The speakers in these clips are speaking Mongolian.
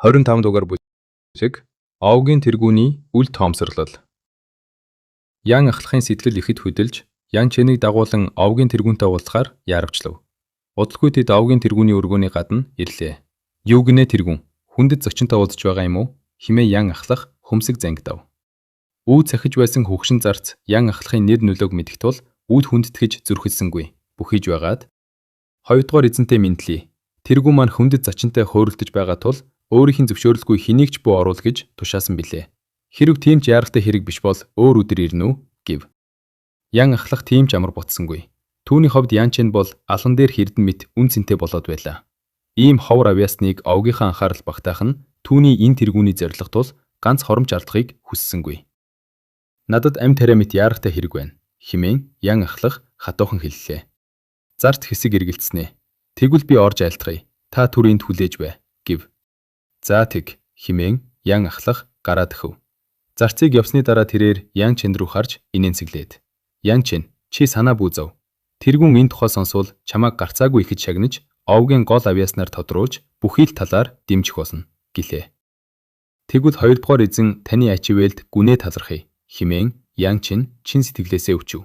25 дугаар бүлэг Овгийн тэргүүний үл тоомсорлол. Ян ахлахын сэтгэл ихэд хөдөлж, Ян Чэнийг дагуулan Овгийн тэргүүнтэй уулзахаар яарвчлав. Удалгүй тэд Овгийн тэргүүний өргөөний гадна ирлээ. Юу гинэ тэргүүн? Хүндэт зочинтой уулзж байгаа юм уу? Хэмээн Ян ахлах хөмсөг зангидав. Үүд сахиж байсан хөгшин зарц Ян ахлахын нэр нөлөөг мэдэх тул үүд хүндэтгэж зүрхэлсэнгүй. Бүхийж байгаад хоёрдугаар эзэнтэй мэдлээ. Тэргүүн маань хүндэт зочинтой хөөрөлдөж байгаа тул өөрийнх нь зөвшөөрөлгүй хэнийг ч бүү оруул гэж тушаасан билээ. Хэрв тийм ч яаралтай хэрэг биш бол өөр өдөр ирнэ үү гэв. Ян ахлах тийм ч амар ботсонгүй. Түүний ховд Ян Чэн бол алан дээр хэрдэн мэт үн цэнтэй болоод байлаа. Ийм ховор авьяасныг овгийнхаа анхаарал багтаах нь түүний энэ тэргүүний зорилго тул ганц хоромж алдахыг хүссэнгүй. Надад амь тариа мэт яаралтай хэрэг байна хэмээн Ян ахлах хатуухан хэллээ. Зарт хэсэг эргэлцснэ. Тэгвэл би орж айлтгая. Та түрийнд хүлээж бай гэв. За тэг хэмээн Ян ахлах гараад өв. Зарцыг явсны дараа тэрээр Ян Чэн рүү харж инээнсэглээд. Ян Чэн, чи санаа бүүзав. Тэргүүн энэ тухай сонсвол чамайг гарцаагүй ихэд шагнаж, овгийн гол авьяаснаар тодруулж, бүхий л талаар дэмжих болно гэлээ. Тэгвэл хоёрдугаар эзэн таны ачивэлд гүнээ талархъя хэмээн Ян Чэн чин сэтгэлээсээ өчөв.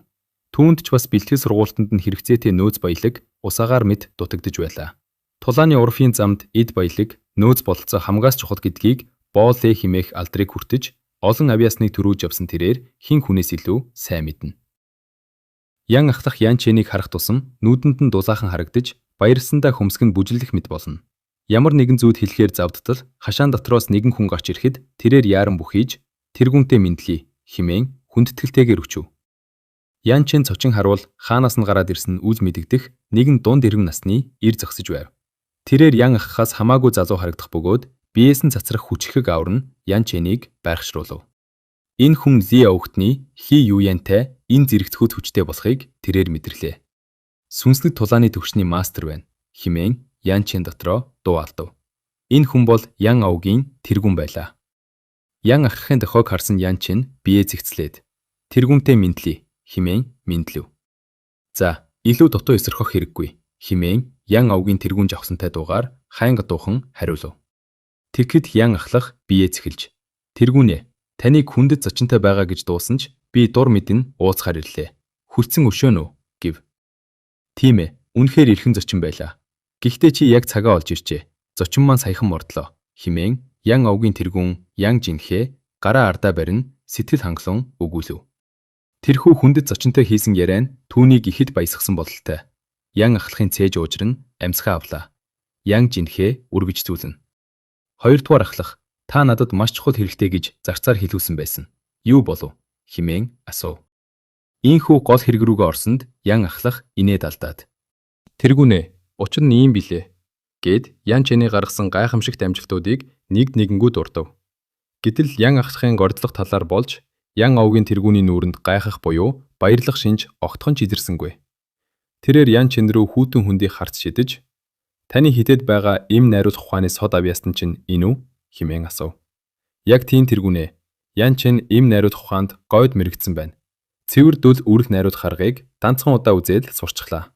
Түүнд ч бас бэлтгэл сургуультанд нь хэрэгцээтэй нөөц баялаг усаагаар мэд дутагдж байлаа. Тулааны урфын замд эд баялаг нөөц бололцоо хамгаас чухал гэдгийг боолэ химээх алдрыг хүртэж олон авьяасныг төрүүлж явсан тэрээр хин хүнээс илүү сайн мэднэ. Ян ахлах Ян Чэнийг харах тусам нүдэнд нь дулаахан харагдаж баярлсандаа хөмсгөн бүжиглэх мэт болно. Ямар нэгэн зүйлд хэлэхээр завдтал хашаан дотроос нэгэн хүн гарч ирэхэд тэрээр яаран бүхийж тэргүүнтэй мэдлээ химээн хүндэтгэлтэйгээр өчөв. Ян Чэн цочин харуул хаанаас нь гараад ирсэн үл мэдэгдэх нэгэн дунд иргэм насны ир зогсож байв. Тэрээр Ян аххаас хамаагүй залуу харагдах бөгөөд биеэс нь цацрах хүчрхэг авар нь Ян Чэнийг байрхшруулв. Энэ хүн Ли өвгтний Хи Юянтай энэ зэрэгцгүүд хүчтэй болохыг тэрээр мэдэрлээ. Сүнслэг тулааны төвчний мастер байна хэмээн Ян Чэн дотроо дуу алдав. Энэ хүн бол Ян овгийн тэргүүн байлаа. Ян аххын дохойг харсан Ян Чэн биеэ зэгцлээд тэргүүнтэй мэдлээ хэмээн мэдлэв. За, илүү дутуу эсэрхөх хэрэггүй хэмээн Ян овгийн тэргүүн жавхсантай дуугаар хайнга дуухан хариулв. Тэгэхэд Ян ахлах биеэ цэхэлж тэргүүнээ таныг хүндэт зочинтой байгаа гэж дуусан ч би дур мэдэн ууцхаар ирлээ. Хүрцэн өшөөнө үү гэв. Тийм ээ, үнэхээр эрхэн зочин байлаа. Гэхдээ чи яг цагаа олж ирчээ. Зочин маань саяхан мордлоо хэмээн Ян овгийн тэргүүн Ян Жинхэ гараа ардаа барин сэтгэл хангалуун өгүүлв. Тэрхүү хүндэт зочинтой хийсэн яриа нь түүнийг ихэд баясгасан бололтой. Ян ахлахын цээж уужир нь амьсгаа авлаа. Ян Жинхэ үргэлжлүүлнэ. Хоёрдугаар ахлах, та надад маш чухал хэрэгтэй гэж зарцаар хэлүүлсэн байсан. Юу болов хэмээн асуув. Ийхүү гол хэрэг рүүгээ орсонд Ян ахлах инээд алдаад. Тэргүүнээ, учир нь ийм билээ гэд Ян Чэний гаргасан гайхамшигт амжилтуудыг нэгд нэгэнгүү дурдав. Гэтэл Ян ахлахын гордлох талаар болж Ян овгийн тэргүүний нүүрэнд гайхах буюу баярлах шинж огтхон ч изэрсэнгүй. Тэрээр Ян Чэн рүү хүүтэн хүндийг харц шидэж, таны хитэд байгаа эм найруулах ухааны сод авьяастан чинь энэ үү хэмээн асуув. Яг тийм тэргүүнээ. Ян Чэн эм найруулах ухаанд гойд мэрэгдсэн байна. Цэвэр дүл үрэх найруулах аргыг данцхан удаа үзээд сурчглаа.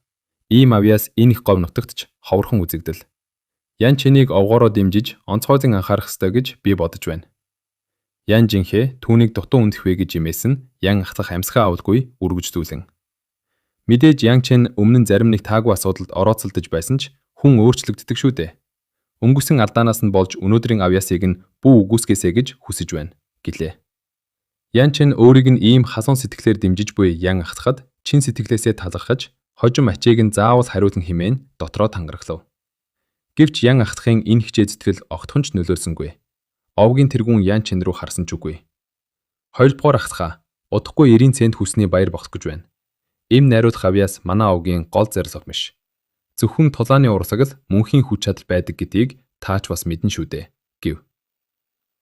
Ийм авьяас энэ их говь нутагт ч ховорхон үзэгдэл. Ян Чэнийг овгоороо дэмжиж онцгойлон анхаарах ёстой гэж би бодож байна. Ян Жинхэ түүнийг дутуу үндэх вэ гэж имээсэн Ян ахлах амьсгаа авалгүй үргэлжлүүлэн. Мэдээж Ян Чэн өмнө нь зарим нэг таагүй асуудалд орооцолдож байсан ч хүн өөрчлөгддөг шүү дээ. Өнгөрсөн алдаанаас нь болж өнөөдрийн авьяасыг нь бүү үгүйсгээсэй гэж хүсэж байна гэлээ. Ян Чэн өөрийг нь ийм хасуун сэтгэлээр дэмжиж буй Ян ахлахад чин сэтгэлээсээ талархаж хожим ачийг нь заавал хариулан хэмээн дотроо тангарахлав. Гэвч Ян ахлахын энэ хичээ зүтгэл огтхон ч нөлөөлсөнгүй. Овгийн тэргүүн Ян Чэн рүү харсан ч үгүй. Хоёрдугаар ахлахаа удахгүй 90 цент хүсний баяр бохох гэж байна. Эм найруулах авьяас манай овгийн гол зорилго биш. Зөвхөн тулааны урсгал мөнхийн хүч чадал байдаг гэдгийг таач бас мэднэ шүү дээ гэв.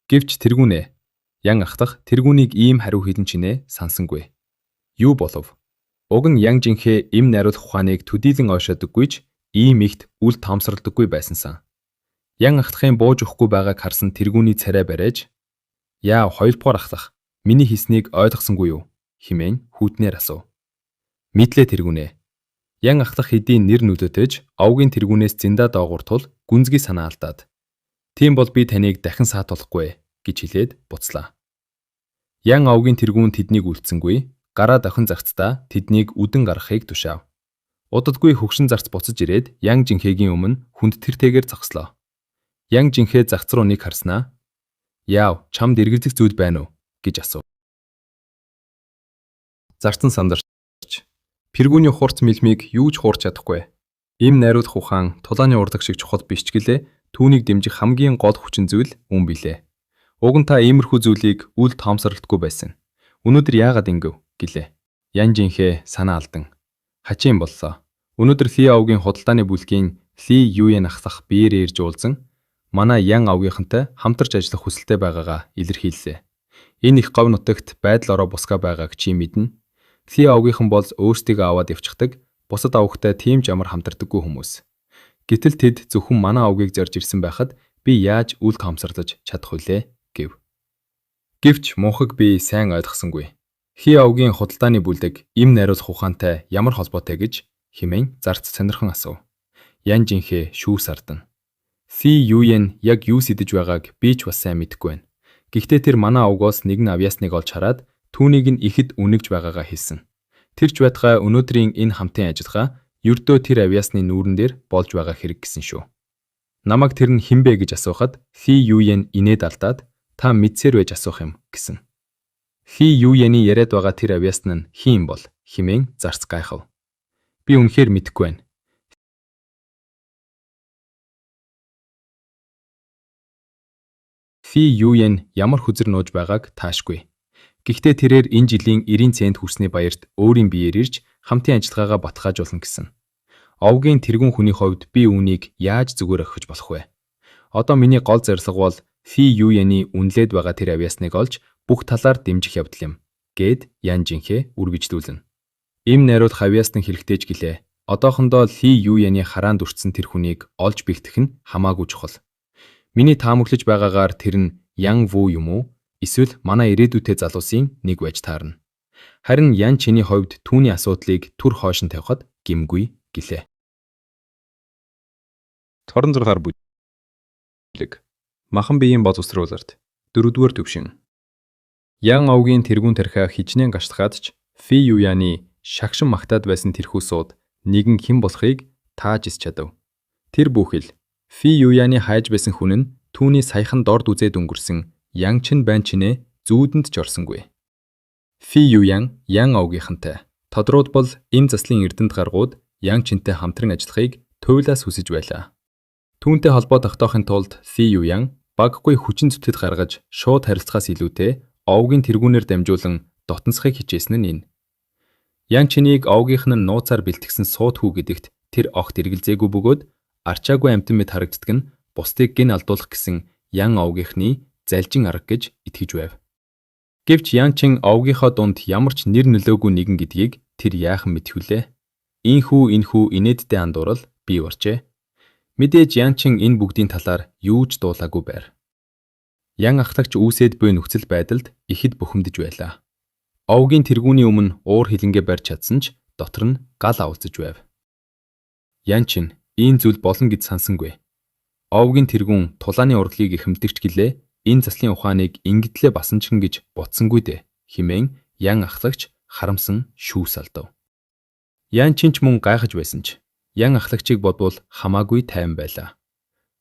Гэвч тэргүүнээ Ян ахлах тэргүүнийг ийм хариу хэлэн чинээ сансангүй. Юу болов? Уг нь Ян Жинхэ эм найруулах ухааныг төдийлөн ойшоодоггүй ч ийм ихт үл таамсралдаггүй байсансан. Ян ахлахын бууж өгөхгүй байгааг харсан тэргүүний царай бариаж "Яа, хоёрдугаар ахлах, миний хийснийг ойлгосонгүй юу?" хэмээн хүүтнээр асуув. Мэдлээ тэргүүнээ. Ян ахлах хэдийн нэр нөлөөтэйж овгийн тэргүүнээс зиндаа доогуур тул гүнзгий санаа алдаад. Тийм бол би таныг дахин саатуулахгүй гэж хэлээд буцлаа. Ян овгийн тэргүүн тэднийг үлдсэнгүй, гараа давхин загцдаа тэднийг үдэн гаргахыг тушаав. Удадгүй хөгшин зарц буцаж ирээд Ян жинхээгийн өмнө хүндэтгэртэйгээр зогслоо. Ян жинхээ загц руу нэг харснаа "Яав, чамд эргэлзэх зүйл байна уу?" гэж асуув. Зарцан сандарч пэргүүний хурц мэлмийг юу ч хуурч чадахгүй. Им найруулах ухаан тулааны урлаг шиг чухал биш ч гэлээ түүнийг дэмжих хамгийн гол хүчин зүйл үн билээ. Уг нь та иймэрхүү зүйлийг үл тоомсорлтгүй байсан. Өнөөдөр яагаад ингэв гэлээ. Ян жинхээ санаа алдан хачин боллоо. Өнөөдөр Ли овгийн худалдааны бүлгийн Ли Юен ахлах биеэр ирж уулзан манай Ян овгийнхантай хамтарч ажиллах хүсэлтэй байгаагаа илэрхийллээ. Энэ их говь нутагт байдал ороо бусгаа байгааг чи мэднэ. Ли овгийнхан бол өөрсдийгөө аваад явчихдаг, бусад овгтой тийм ч амар хамтардаггүй хүмүүс. Гэтэл тэд зөвхөн манай овгийг зорж ирсэн байхад би яаж үл тоомсорлож чадах вүлээ гэв. Гэвч мунхаг би сайн ойлгосонгүй. Ли овгийн худалдааны бүлэг им найруулах ухаантай ямар холбоотой гэж хэмээн зарц сонирхон асуув. Ян жинхээ шүүс ардан. Ли Юен яг юу сэдэж байгааг би ч бас сайн мэдэхгүй байна. Гэхдээ тэр манай овгоос нэгэн авьяасныг олж хараад түүнийг нь ихэд үнэгж байгаагаа хэлсэн. Тэр ч байтугай өнөөдрийн энэ хамтын ажиллагаа ердөө тэр авьяасны нүүрэн дээр болж байгаа хэрэг гэсэн шүү. Намайг тэр нь хинбэ гэж асуухад Ли Юен инээд алдаад та мэдсээр байж асуух юм гэсэн. Ли Юений яриад байгаа тэр авьяасн нь хин бол хэмээн зарц гайхав. Би үнэхээр мэдэхгүй байна. Ли Юен ямар хүзэр нууж байгааг таашгүй. Гэхдээ тэрээр энэ жилийн 90 цент хүрсний баярт өөрийн биеэр ирж хамтын ажиллагаагаа баталгаажуулна гэсэн. Овгийн тэргүүн хүний хувьд би үүнийг яаж зүгээр өгөх болох вэ? Одоо миний гол зорилго бол Ли Юений үнэлээд байгаа тэр авьяасныг олж бүх талаар дэмжих явдал юм гэд Ян жинхээ үргэлжлүүлнэ. Им найруулах авьяасны хэрэгтэйж гэлээ. Одоохондоо Ли Юений хараанд өртсөн тэр хүнийг олж бэгтэх нь хамаагүй чухал. Миний таамаглаж байгаагаар тэр нь Ян Ву юм уу? Эсвэл манай ирээдүйтэй залуусын нэг байж таарна. Харин Ян чиний хувьд түүний асуудлыг түр хойш нь тавихад гэмгүй гэлээ. 26-аар бүлэг. Махан биеийн боловсруулалт 4-р төвшин. Ян овгийн тэргүүн тархиа хичнээн гашлахад ч Ли Юяны шагшин магтаад байсан тэрхүү сууд нэгэн хэн болохыг тааж ис чадав. Тэр бүхэл Ли Юяны хайж байсан хүн нь түүний саяхан дорд үзээд өнгөрсөн Ян чин байн чинээ зүүдэнд ч орсонгүй. Ли Юян Ян овгийнхантай тодрууд бол им заслын эрдэнэт гаргууд Ян чинтэй хамтран ажиллахыг туйлаас хүсэж байлаа. Түүнтэй холбоо тогтоохын тулд Ли Юян баггүй хүчин зүтгэд гаргаж шууд харилцахаас илүүтэй овгийн тэргүүнээр дамжуулан дотносхийг хичээсэн нь энэ. Ян чинийг овгийнх нь нууцаар бэлтгэсэн сууд хүү гэдэгт тэр огт эргэлзээгүй бөгөөд арчаагүй амтан мэд харагддаг нь бусдыг гин алдуулах гэсэн Ян овгийнхны залжин арга гэж итгэж байв. Гэвч Ян чин овгийнхоо дунд ямар ч нэр нөлөөгүй нэгэн гэдгийг тэр яахан мэдхүлээ. Ийхүү инээдтэй андуурал бий борчээ. Мэдээж Ян чин энэ бүгдийн талаар юу ч дуулаагүй байр. Ян ахлагч үүсээд буй нөхцөл байдалд ихэд бухимдаж байлаа. Овгийн тэргүүний өмнө уур хилэнгээ барьж чадсан ч дотор нь гал авалцаж байв. Ян чин ийм зүйл болно гэж сансангүй. Овгийн тэргүүн тулааны урлагийг ихэмдэгч гэлээ энэ заслын ухааныг ингэдлээ басанчгэн гэж ботсонгүй дээ хэмээн Ян ахлагч харамсан шүүс алдав. Ян чин ч мөн гайхаж байсан ч Ян ахлагчийг бодвол хамаагүй тайван байлаа.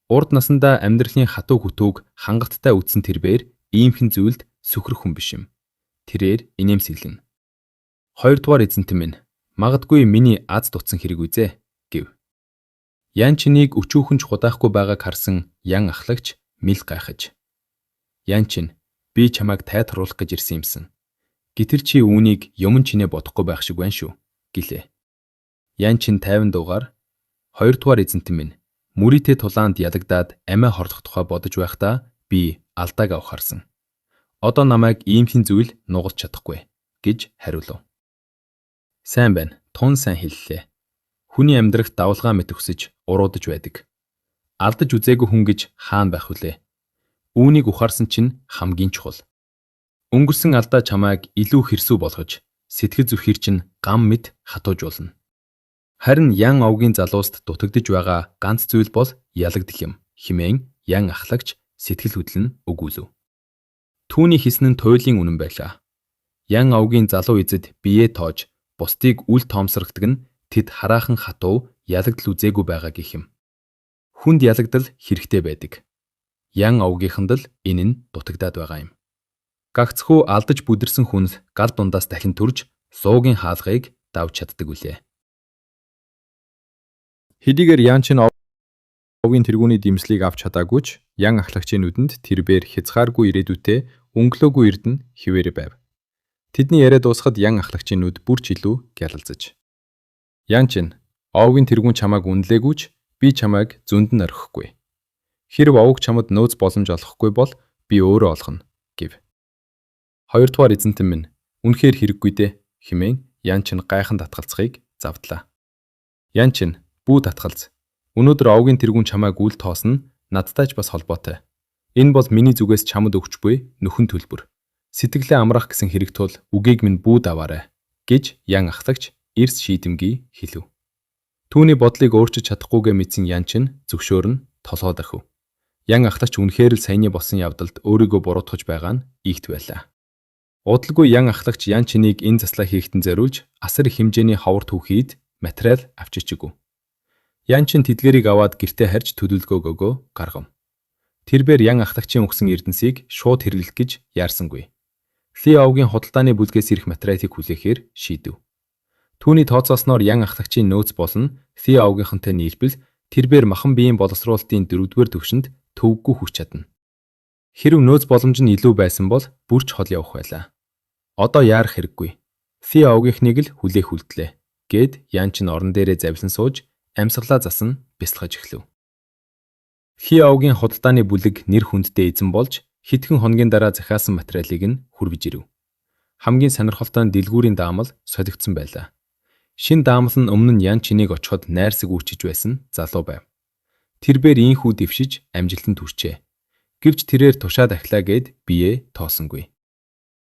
Урд насандаа амьдралын хатуу хөтөөг хангалттай үтсэн тэрбээр иймхэн зүйлд сүхрэх хүн биш юм. Тэрээр инээмсэглэн. "Хоёрдугаар эзэнтэн минь, магадгүй миний аз дутсан хэрэг үзээ" гэв. Ян чинийг өчүүхэн ч худаахгүй байгааг харсан Ян ахлагч мэл гайхаж. "Ян чин, би чамайг тайтгаруулах гэж ирсэн юмсан. Гэтэр чи үүнийг юм чинээ бодохгүй байх шиг байна шүү" гэлээ. Ян чин 50 дуугаар "Хоёрдугаар эзэнтэн минь, мүрийтэй тулаанд ялагдаад амиа хорлох тухай бодож байхдаа би алдааг авахарсан. Одоо намайг иймхэн зүйл нугалж чадахгүй" гэж хариулав. Сайн байна. Тун сайн хэллээ. Хүний амьдрахт давлгаа мэт өсөж уруудаж байдаг. Алдаж үзээгүй хүн гэж хаана байх вүлээ? Үүнийг ухаарсан чинь хамгийн чухал. Өнгөрсөн алдаа чамайг илүү хэрсүү болгож, сэтгэл зүрхийг чинь гам мэт хатуужуулна. Харин Ян овгийн залууст дутагдж байгаа ганц зүйл бол ялагдал юм хэмээн Ян ахлагч сэтгэл хөдлөл нь өгүүлв. Түүний хийсэн нь туйлын үнэн байлаа. Ян овгийн залуу эзэд биеэ тоож, бусдыг үл тоомсрогдаг нь тэд хараахан хатуу ялагдал үзээгүй байгаа гэх юм. Хүнд ялагдал хэрэгтэй байдаг. Ян овгийнхэнд л энэ нь дутагдаад байгаа юм. Гагцхүү алдаж бүдэрсэн хүнс гал дундаас дахин төрж суугийн хаалгыг давж чаддаг үлээ. Хэдийгээр Ян чинь овгийн тэргүүний дэмслийг авч чадаагүй ч Ян ахлагчийн нүдэнд тэрбээр хязгааргүй ирээдүйтэй өнгөлөөгүй эрдэнэ хിവэр байв. Тэдний яриа дуусахад Ян ахлагчийн нүд бүрч илүү гялалзаж. Ян чинь овгийн тэргүүн чамааг үнэлээгүй ч би чамайг зөнд нь орхихгүй. Хэрв овг чамд нөөц боломж олохгүй бол би өөрөө олгоно гэв. Хоёрдугаар эзэнтэн минь үнэхээр хэрэггүй дээ хэмээн Ян чинь гайхан татгалцахыг завдлаа. Ян чинь бүү татгалз. Өнөөдөр овгийн тэргүүн чамайг үл тоосно надтай ч бас холбоотой. Энэ бол миний зүгээс чамд өгч буй нөхөн төлбөр. Сэтгэлээ амраах гэсэн хэрэг тул үгийг минь бүү даваарай гэж Ян ахлагч эрс шийдэмгий хэлв. Түүний бодлыг өөрчилж чадахгүйгээ мэдсэн Ян чинь зөвшөөрн толгойд орхив. Ян ахлагч үнэхээр л саяны болсон явдалд өөрийгөө буруутгаж байгаа нь ийхт байлаа. Удалгүй Ян ахлагч Ян чинийг энэ заслаа хийхтэн зориулж асар их хэмжээний ховор түүхийд материал авчирчигв. Ян чин тэдгэрийг аваад гэртээ харж төлөвлөгөөгөө гаргав. Тэрбээр Ян ахлагчийн өгсөн эрдэнсийг шууд хэрэглэх гэж яарсангүй. Ли овгийн худалдааны бүлгээс ирэх материалыг хүлээхээр шийдэв. Түүний тооцоосноор Ян ахлагчийн нөөц болон Ли овгийнхантай нийлбэл тэрбээр махан биеийн боловсруулалтын 4-р түвшинд төвөггүй хүч чадна. Хэрв нөөц боломж нь илүү байсан бол бүрч хол явах байлаа. Одоо яарах хэрэггүй. Ли овгийнхныг л хүлээх үлдлээ. Гэд Ян чин орон дээрээ завилан сууж амьсгалаа засна бясалгаж эхлэв. Ли овгийн худалдааны бүлэг нэр хүндтэй эзэн болж хэдхэн хоногийн дараа захиасан материалыг нь хүргэж ирэв. Хамгийн сонирхолтой нь дэлгүүрийн даамал солигдсон байлаа. Шин даамал нь өмнө нь Ян чинийг очиход найрсаг үүчиж байсан залуу байв. Тэрбээр ийхүү дэвшиж амжилтанд хүрчээ. Гэвч тэрээр тушаад ахлаа гэд бие тоосонгүй.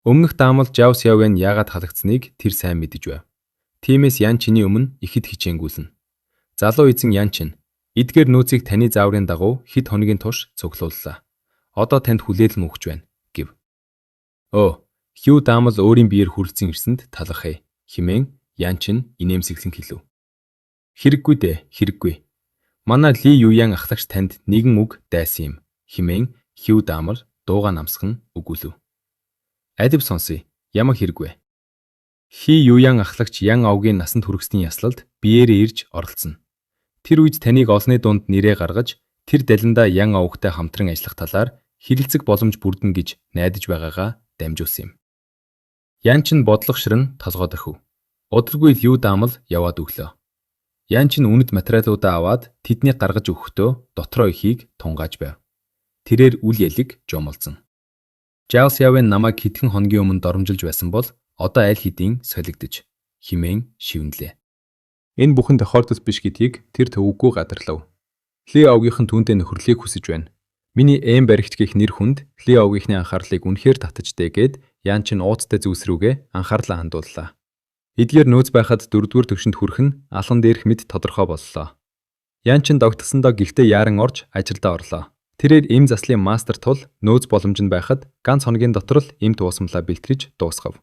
Өмнөх даамал Жавс Явэн яагаад халагдсныг тэр сайн мэдэж байв. Тиймээс Ян чиний өмнө ихэд хичээнгүүлнэ. Залуу эзэн Ян чин эдгээр нөөцийг таны зааврын дагуу хэд хоногийн турш цуглууллаа. Одоо танд хүлээлт өгч байна гэв. Хью даамал өөрийн биеэр хүрлцэн ирсэнд талархъя хэмээн Ян чин инээмсэглэн хэлв. Хэрэггүй дээ, хэрэггүй. Манай Ли Юян ахлагч танд нэгэн үг дайсан юм хэмээн Хью даамал дууга намсган өгүүлв. Адив сонсъё. Ямар хэрэг вэ? Ли Юян ахлагч Ян овгийн насанд хүргэсний яслалд биеэрээ ирж оролцсон. Тэр үед таныг олны дунд нэрээ гаргаж тэр далиндаа Ян овгтой хамтран ажиллах талаар хэрэлцэх боломж бүрдэнэ гэж найдаж байгаагаа дамжуулсан юм. Ян чин бодлогошрон толгойд орхив. Удалгүй Лью даамал яваад өглөө. Ян чин үнэт материалуудаа аваад тэднийг гаргаж өгөхдөө дотроо ихийг тунгааж байв. Тэрээр үл ялэг жомолцсон. Жавс Явэн намайг хэдхэн хоногийн өмнө доромжилж байсан бол одоо аль хэдийн солигдож химэн шивнэлээ. Энэ бүхэн тохиолдол биш гэдгийг тэр төвөггүй гадарлав. Ли овгийнхэн түүнтэй нөхөрлийг хүсэж байна. Миний эм баригч гэх нэр хүнд Ли овгийнхны анхаарлыг үнэхээр татажтэй гэд Ян чин ууцтай зүйлс рүүгээ анхаарлаа хандууллаа. Эдгээр нөөц байхад 4-р түвшинд хүрэх нь алхан дээрх мэд тодорхой боллоо. Ян чин догтсондоо гэртээ яаран орж ажилдаа орлоо. Тэрээр эм заслын мастер тул нөөц боломж нь байхад ганц хоногийн дотор л эм дуусмлаа бэлтгэж дуусгав.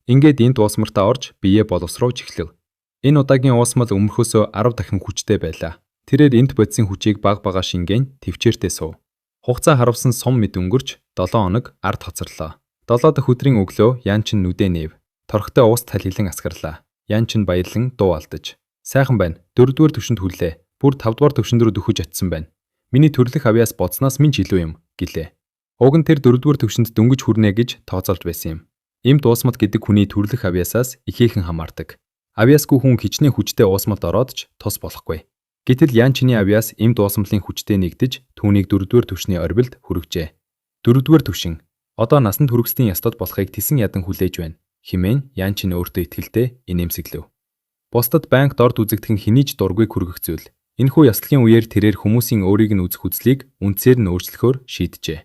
Ингээд энэ дуусмартаа орж биеэ боловсруулж эхлэв. Энэ удаагийн уусмал өмнөхөөсөө 10 дахин хүчтэй байлаа. Тэрээр энт бодисын хүчийг баг бага шингэн төвчээртэй суув. Хугацаа харавсан сум мэд өнгөрч 7 хоног ард хоцорлоо. 7 дахь өдрийн өглөө Ян чин нүдэ нээв. Торхтой уус тал хилэн асгарлаа. Ян чин баярлан дуу алдаж. Сайхан байна. 4-р түвшинд хүрлээ. Бүр 5-р түвшинд рүү дөхөж очсон байна. Миний төрлөх авьяас бодсноос минь ч илүү юм гэлээ. Уг нь тэр 4-р түвшинд дөнгөж хүрнэ гэж тооцоолж байсан юм. Эмт уусмал гэдэг хүний төрлөх авьяасаас ихээхэн хамаардаг. Авьяасгүй хүн хичнээн хүчтэй уусмалд ороод ч тус болохгүй. Гэтэл Ян чиний авьяас эмт уусмлын хүчтэй нэгдэж түүнийг 4-р түвшний орбилд хүргэжээ. 4-р түвшин одоо насанд хүргэсний ястод болохыг тэсэн ядан хүлээж байна хэмээн Ян чин өөртөө итгэлтэй инээмсэглэв. Бусдад банк дорд үзэгдэх нь хэний ч дургүй хүргэх зүйл. Энэхүү яслын үеэр тэрээр хүмүүсийн өөрийг нь үзэх үзлийг үндсээр нь өөрчлөхөөр шийджээ.